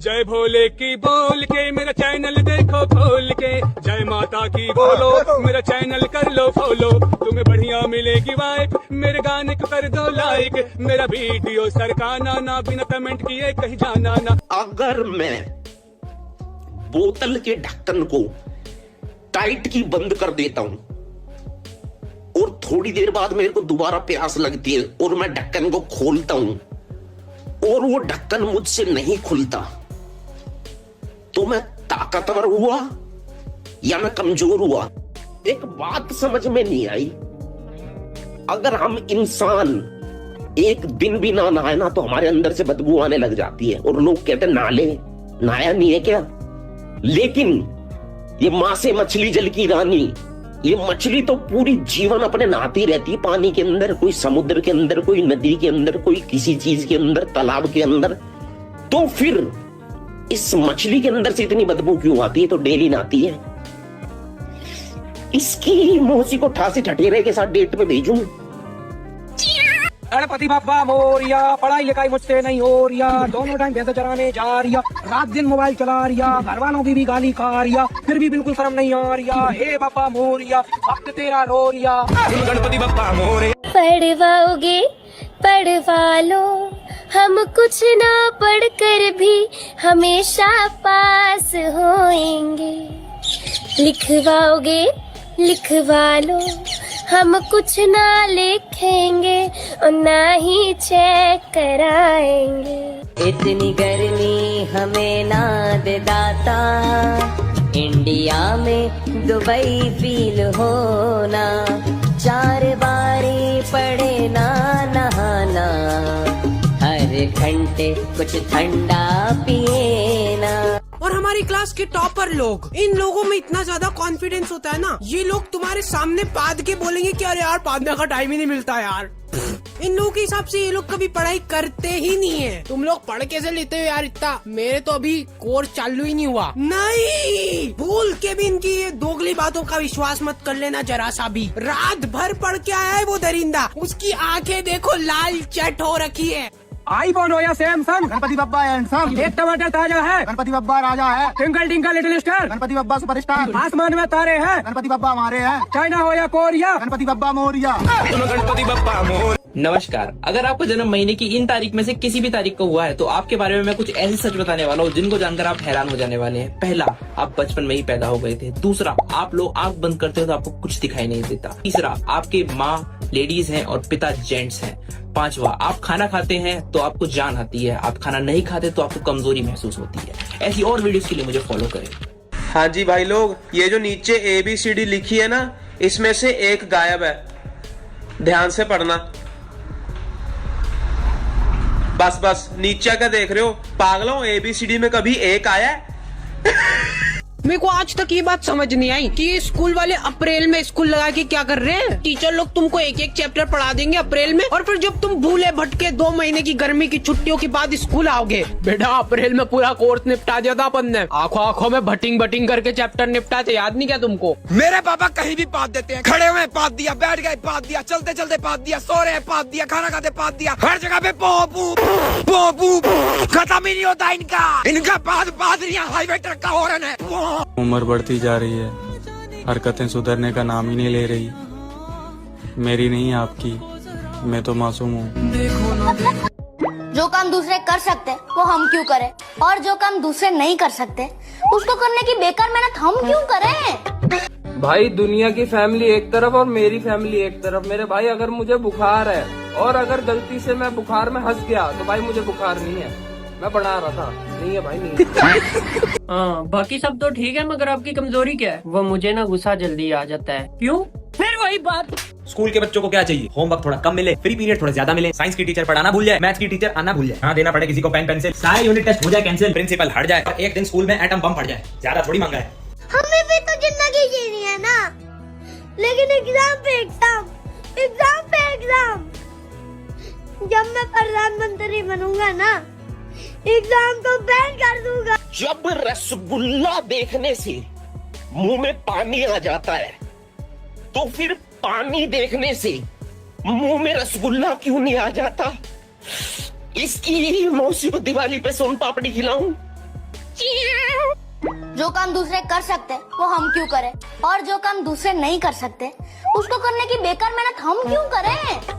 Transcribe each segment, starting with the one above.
जय भोले की बोल के मेरा चैनल देखो खोल के, जय माता की बोलो मेरा चैनल कर लो फॉलो। तुम्हें बढ़िया मिलेगी वाइब, मेरे गाने को कर दो लाइक, मेरा वीडियो सरकाना ना, बिना कमेंट किए कहीं जाना ना। अगर मैं बोतल के ढक्कन को टाइट की बंद कर देता हूं और थोड़ी देर बाद मेरे को दोबारा प्यास लगती है और मैं ढक्कन को खोलता हूं और वो ढक्कन मुझसे नहीं खुलता, तो मैं ताकतवर हुआ या मैं कमजोर हुआ? एक बात समझ में नहीं आई, अगर हम इंसान एक दिन भी ना नहाए ना तो हमारे अंदर से बदबू आने लग जाती है और लोग कहते हैं नहा ले, नहाया नहीं है क्या? लेकिन ये मां से मछली जल की रानी, ये मछली तो पूरी जीवन अपने नहाती रहती है पानी के अंदर, कोई समुद्र के अंदर, कोई नदी के अंदर, कोई किसी चीज के अंदर, तालाब के अंदर। तो फिर इस मछली के अंदर से इतनी बदबू क्यों आती है? तो डेली नहाती है। इसकी मौसी को ठासी ठठेरे के साथ डेट पे भेजूं? गणपति बप्पा मोरिया, पढ़ाई लिखाई मुझसे नहीं हो रिया, दोनों टाइम भैंसा चराने जा रिया, रात दिन मोबाइल चला रिया, घर वालों की भी गाली खा रिया, फिर भी बिल्कुल शर्म नहीं आ रिया। हे बप्पा मोरिया, वक्त तेरा रो रिया। गणपति बप्पा मोरिया। पढ़वाओगे पढ़वा लो, हम कुछ ना पढ़कर भी हमेशा पास होएंगे। लिखवाओगे लिखवा लो, हम कुछ ना लिखेंगे और ना ही चेक कराएंगे। इतनी गर्मी हमें ना दे दाता, इंडिया में दुबई फील होना, 4 बारी पड़े ना नहाना, हर घंटे कुछ ठंडा पिए ना। और हमारी क्लास के टॉपर लोग, इन लोगों में इतना ज्यादा कॉन्फिडेंस होता है ना, ये लोग तुम्हारे सामने पाद के बोलेंगे कि अरे यार पादने का टाइम ही नहीं मिलता यार। इन लोगों के हिसाब से ये लोग कभी पढ़ाई करते ही नहीं है। तुम लोग पढ़ कैसे लेते हो यार इतना? मेरे तो अभी कोर्स चालू ही नहीं हुआ। नहीं, भूल के भी इनकी ये दोगली बातों का विश्वास मत कर लेना जरा सा भी। रात भर पढ़ के आया है वो दरिंदा, उसकी आंखें देखो लाल चट हो रखी है। आईफोन हो या सैमसंग, गणपति बप्पा हैंडसम, एक टमाटर ताजा है, गणपति बप्पा राजा है, twinkle tinkle little star, Ganpati Bappa superstar, आसमान में तारे हैं, गणपति बप्पा हमारे हैं, चाइना हो या कोरिया, गणपति बप्पा मोरिया। गणपति बप्पा मोर। नमस्कार। अगर आपको जन्म महीने की इन तारीख में से किसी भी तारीख को हुआ है तो आपके बारे में मैं कुछ ऐसे सच बताने वाला हूँ जिनको जानकर आप हैरान हो जाने वाले हैं। पहला, आप बचपन में ही पैदा हो गए थे। दूसरा, आप लोग आंख बंद करते हो तो आपको कुछ दिखाई नहीं देता। तीसरा, आपके माँ लेडीज हैं और पिता जेंट्स हैं। पांचवा, आप खाना खाते हैं तो आपको जान आती है, आप खाना नहीं खाते तो आपको कमजोरी महसूस होती है। ऐसी और वीडियोस के लिए मुझे फॉलो करें। हाँ जी भाई लोग, ये जो नीचे ABCD लिखी है ना, इसमें से एक गायब है, ध्यान से पढ़ना। बस नीचे क्या देख रहे हो पागलों? ABCD में कभी एक आया है? मेरे को आज तक ये बात समझ नहीं आई कि ये स्कूल वाले अप्रैल में स्कूल लगा के क्या कर रहे हैं। टीचर लोग तुमको एक एक चैप्टर पढ़ा देंगे अप्रैल में, और फिर जब तुम भूले भटके 2 महीने की गर्मी की छुट्टियों के बाद स्कूल आओगे, बेटा अप्रैल में पूरा कोर्स निपटा दिया था अपन ने, आंखों में भटिंग करके चैप्टर निपटा थे, याद नहीं क्या तुमको? मेरे पापा कहीं भी पाद देते हैं, खड़े हुए पाद दिया, बैठ गए पाद दिया, चलते चलते पाद दिया, सो रहे पाद दिया, खाना खाते पाद दिया, हर जगह पे पोपू खत्म ही नहीं होता इनका पादरियां हाईवे ट्रक का हॉर्न है। उम्र बढ़ती जा रही है, हरकतें सुधरने का नाम ही नहीं ले रही। मेरी नहीं आपकी, मैं तो मासूम हूँ। जो काम दूसरे कर सकते वो हम क्यों करें, और जो काम दूसरे नहीं कर सकते उसको करने की बेकार मेहनत हम क्यों करें? भाई दुनिया की फैमिली एक तरफ और मेरी फैमिली एक तरफ। मेरे भाई अगर मुझे बुखार है और अगर गलती से मैं बुखार में हंस गया तो भाई मुझे बुखार नहीं है, मैं बना रहा था, नहीं है भाई नहीं। हाँ बाकी सब तो ठीक है, मगर आपकी कमजोरी क्या है? वो मुझे ना गुस्सा जल्दी आ जाता है। क्यों? फिर वही बात। स्कूल के बच्चों को क्या चाहिए? होमवर्क थोड़ा कम मिले, फ्री पीरियड थोड़ा ज्यादा मिले, साइंस की टीचर पढ़ाना भूल जाए, मैथ्स की टीचर आना भूल जाए, हाँ देना पड़े किसी को पेन पेंसिल, सारे यूनिट टेस्ट हो जाए कैंसिल, प्रिंसिपल हट जाए और एक दिन स्कूल में एटम बम फट जाए। ज्यादा थोड़ी मांगा है। हमें भी तो जिंदगी जीनी है ना, लेकिन एग्जाम पे एग्जाम, एग्जाम पे एग्जाम। जब मैं प्रधानमंत्री बनूंगा ना, एग्जाम तो बैन कर दूंगा। जब रसगुल्ला देखने से मुंह में पानी आ जाता है तो फिर पानी देखने से मुंह में रसगुल्ला क्यों नहीं आ जाता? इसकी मौसी को दिवाली पे सोन पापड़ी खिलाऊं? जो काम दूसरे कर सकते वो हम क्यों करें, और जो काम दूसरे नहीं कर सकते उसको करने की बेकार मेहनत हम क्यों करें।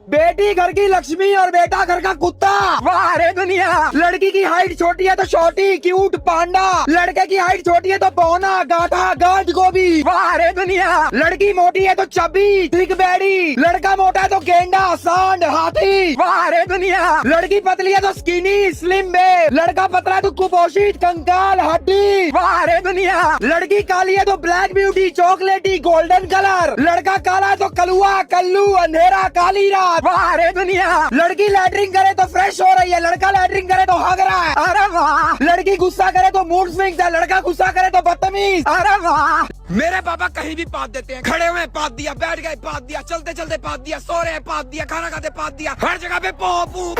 बेटी घर की लक्ष्मी और बेटा घर का कुत्ता। वाह रे दुनिया। लड़की की हाइट छोटी है तो छोटी क्यूट पांडा, लड़के की हाइट छोटी है तो पौना गाढ़ा गांठ गोभी। वाह रे दुनिया। लड़की मोटी है तो चबी थिक बैडी, लड़का मोटा है तो गेंडा सांड हाथी। वाह रे दुनिया। लड़की पतली है तो स्किनी स्लिम बे, लड़का पतला है तो कुपोषित कंकाल हड्डी। वाह रे दुनिया। लड़की काली है तो ब्लैक ब्यूटी चॉकलेटी गोल्डन कलर, लड़का काला है तो कलुआ कल्लू अंधेरा काली रात। वाह रे दुनिया। लड़की लैटरिंग करे तो फ्रेश हो रही है, लड़का लैटरिंग करे तो हग रहा है। अरे वाह। लड़की गुस्सा करे तो मूड स्विंग्स है, लड़का गुस्सा करे तो बदतमीज। अरे वाह। मेरे पापा कहीं भी पाद देते हैं, खड़े हुए पाद दिया, बैठ गए पाद दिया, चलते चलते पाद दिया, सो रहे पाद दिया, खाना खाते पाद दिया, हर जगह पे पोपू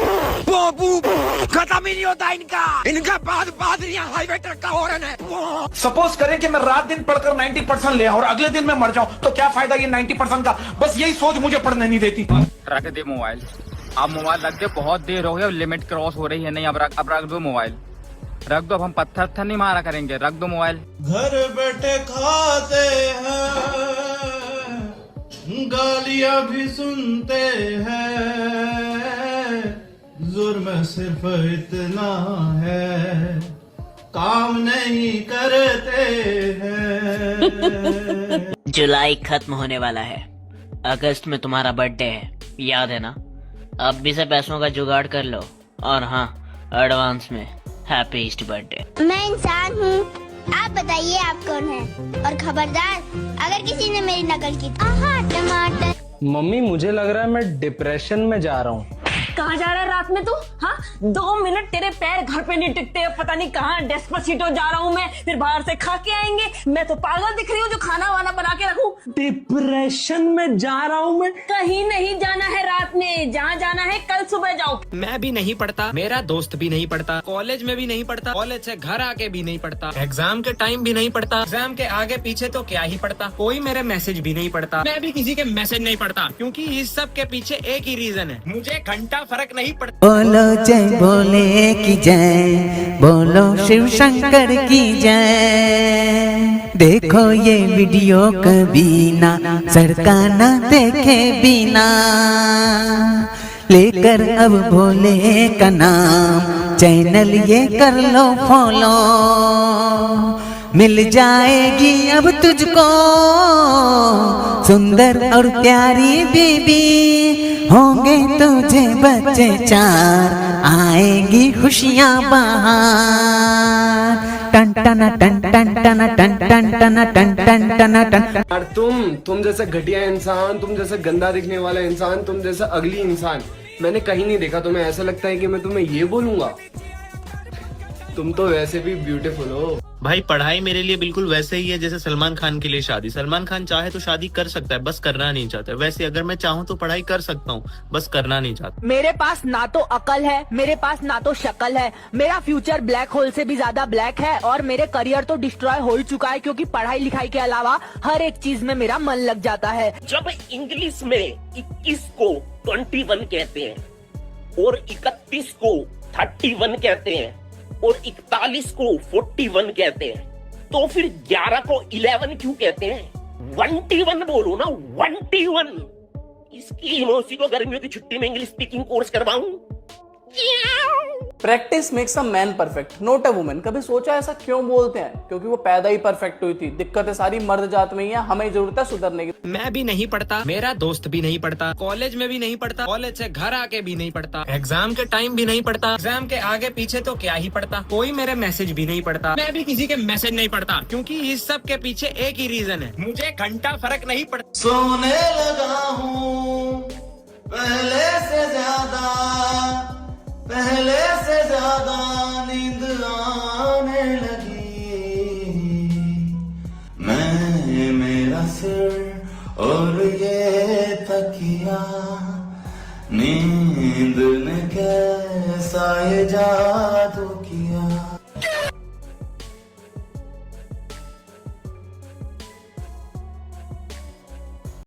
पोपू, खत्म ही नहीं होता इनका पादरियां हाईवे ट्रक का हॉर्न है। सपोज करें कि मैं रात दिन पढ़कर 90% ले और अगले दिन मैं मर जाऊं, तो क्या फायदा ये 90% का। बस यही सोच मुझे पढ़ने नहीं देती। रख दे मोबाइल, अब मोबाइल रख दे, बहुत देर हो गई, लिमिट क्रॉस हो रही है। नहीं अब रख दो मोबाइल, रख दो। अब हम पत्थर नहीं मारा करेंगे, रख दो मोबाइल। घर बैठे खाते हैं, गालियां भी सुनते हैं, जुर्म सिर्फ इतना है काम नहीं करते हैं। जुलाई खत्म होने वाला है, अगस्त में तुम्हारा बर्थडे है, याद है ना। अब भी से पैसों का जुगाड़ कर लो, और हाँ एडवांस में हैप्पी ईस्ट बर्थडे। मैं इंसान हूँ, आप बताइए आप कौन है, और खबरदार अगर किसी ने मेरी नकल की। आहा टमाटर। मम्मी मुझे लग रहा है मैं डिप्रेशन में जा रहा हूँ। कहाँ जा रहा है रात में तू? हाँ 2 मिनट तेरे पैर घर पे नहीं टिकते, पता नहीं कहाँ डेस्पासिटो जा रहा हूँ मैं, फिर बाहर से खा के आएंगे। मैं तो पागल दिख रही हूँ जो खाना वाना बना के रखूं। डिप्रेशन में जा रहा हूँ मैं। कहीं नहीं जाना है रात में, जहाँ जाना है कल सुबह जाओ। मैं भी नहीं पढ़ता, मेरा दोस्त भी नहीं पढ़ता, कॉलेज में भी नहीं पढ़ता, कॉलेज से घर आके भी नहीं पढ़ता, एग्जाम के टाइम भी नहीं पढ़ता, एग्जाम के आगे पीछे तो क्या ही पढ़ता, कोई मेरे मैसेज भी नहीं पढ़ता, मैं भी किसी के मैसेज नहीं पढ़ता, क्योंकि इस सब के पीछे एक ही रीजन है, मुझे घंटा फर्क नहीं पड़ता। बोलो जय भोले की जय, बोलो शिव शंकर की जय। देखो ये वीडियो कभी ना सरकाना देखे बिना, लेकर अब भोले का नाम चैनल ये कर लो फॉलो। मिल जाएगी अब तुझको सुंदर और प्यारी बीबी, होंगे तुझे बच्चे 4, आएगी खुशियाँ बाहर। टन टन टन टन टन टन टन टन टन टन टन टन। यार तुम जैसा घटिया इंसान, तुम जैसा गंदा दिखने वाला इंसान, तुम जैसा अगली इंसान मैंने कहीं नहीं देखा। तुम्हें ऐसा लगता है कि मैं तुम्हें ये बोलूंगा? तुम तो वैसे भी ब्यूटीफुल हो। भाई पढ़ाई मेरे लिए बिल्कुल वैसे ही है जैसे सलमान खान के लिए शादी। सलमान खान चाहे तो शादी कर सकता है, बस करना नहीं चाहता। वैसे अगर मैं चाहूँ तो पढ़ाई कर सकता हूँ, बस करना नहीं चाहता। मेरे पास ना तो अकल है, मेरे पास ना तो शक्ल है, मेरा फ्यूचर ब्लैक होल से भी ज्यादा ब्लैक है, और मेरे करियर तो डिस्ट्रॉय हो ही चुका है, क्योंकि पढ़ाई लिखाई के अलावा हर एक चीज में मेरा मन लग जाता है। जब इंग्लिश में 21 को 21 कहते हैं और 31 को 31 कहते हैं और 41 को 41 कहते हैं, तो फिर 11 को 11 क्यों कहते हैं? 21 बोलो ना, 21। इसकी मौसी को गर्मियों की छुट्टी में इंग्लिश स्पीकिंग कोर्स करवाऊं। Practice makes a man perfect, not a woman. कभी सोचा ऐसा क्यों बोलते हैं? क्योंकि वो पैदा ही परफेक्ट हुई थी। दिक्कतें सारी मर्द जात में ही है, हमें जरूरत है सुधरने की। मैं भी नहीं पढ़ता, मेरा दोस्त भी नहीं पढ़ता, कॉलेज में भी नहीं पढ़ता, कॉलेज से घर आके भी नहीं पढ़ता, एग्जाम के टाइम भी नहीं पढ़ता, एग्जाम के आगे पीछे तो क्या ही पढ़ता, कोई मेरे मैसेज भी नहीं पढ़ता, मैं भी किसी के मैसेज नहीं पढ़ता, क्योंकि इस सब के पीछे एक ही रीजन है, मुझे घंटा फर्क नहीं पड़ता। सोने लगा हूँ पहले से ज्यादा नींद आने लगी। मैं मेरा सिर और ये तकिया, नींद ने कैसा ये जादू